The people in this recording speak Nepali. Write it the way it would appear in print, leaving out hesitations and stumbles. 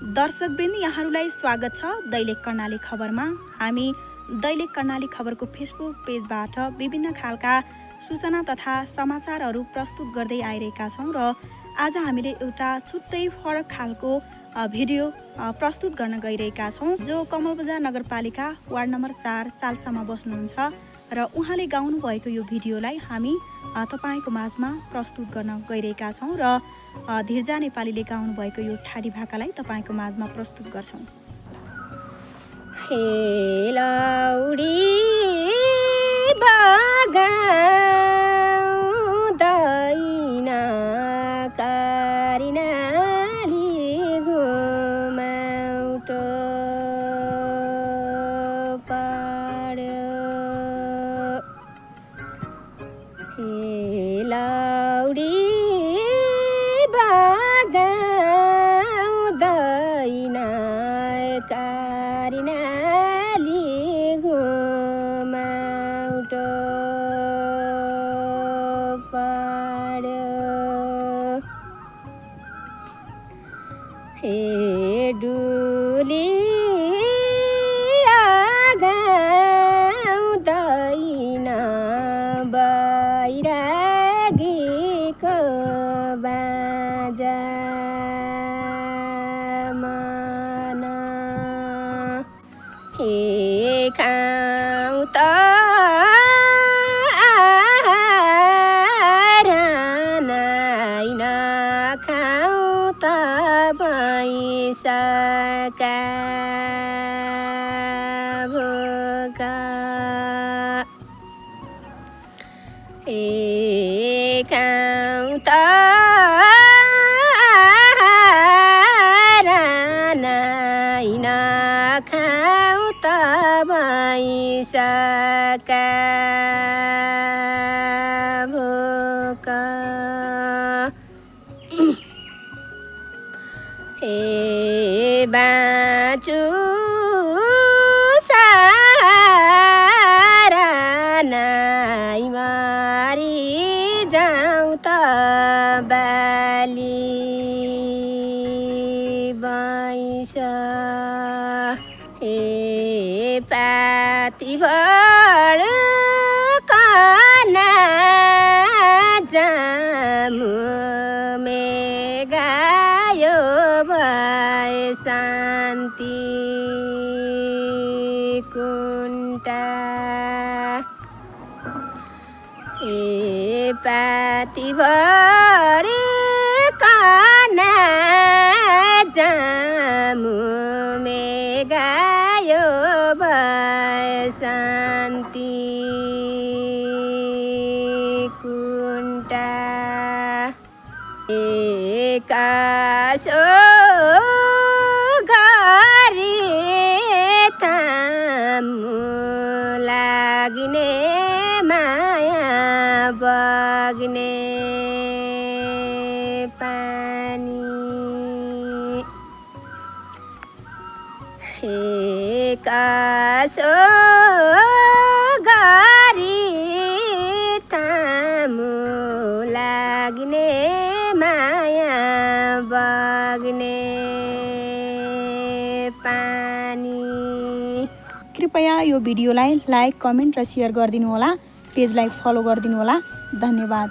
दर्शकवृन्द यहाँहरूलाई स्वागत छ दैलेख कर्णाली खबरमा। हामी दैलेख कर्णाली खबरको फेसबुक पेजबाट विभिन्न खालका सूचना तथा समाचारहरू प्रस्तुत गर्दै आइरहेका छौं र आज हामीले एउटा छुट्टै फरक खालको भिडियो प्रस्तुत गर्न गइरहेका छौं। जो कमलबजार नगरपालिका वार्ड नम्बर 4 चाल्सामा बस्नुहुन्छ र उहाँले गाउनु भएको यो भिडियोलाई हामी तपाईको माझमा प्रस्तुत गर्न गइरहेका छौं र धीरजा नेपालीले गाउनु भएको यो ठाडी भाकालाई तपाईको माझमा प्रस्तुत गर्छौं। हे लौडी बगाउँदैन कारिनाली घुमाउटो पाड्यो। हे लौडी बगाउँदैन कारिनाली घुमाउटो पाड्यो। हे डुली आगाउँदैन बैरागीको बाजा माना। हे खाउँ त आरानाइ नखाउँ त भैँसका भोका। हे खाउँ त आरानाइ नखाउँ त भैँसका भोका। हे बाँचु सारा नाइ मरि जाउँ त बाली भैँस। हे पातिभर कना जामु मेगायो भए शान्ति कुन्टा। हे पातिभर कना जामु मेगायो भए शान्ति कुन्टा। एकासो गरी थामु लाग्ने माया बग्ने पानी। एकासो गरी थामु लाग्ने माया बग्ने पानी। कृपया यो भिडियोलाई लाइक, कमेन्ट र शेयर गरिदिनु होला। पेजलाई फलो गरिदिनु होला। धन्यवाद।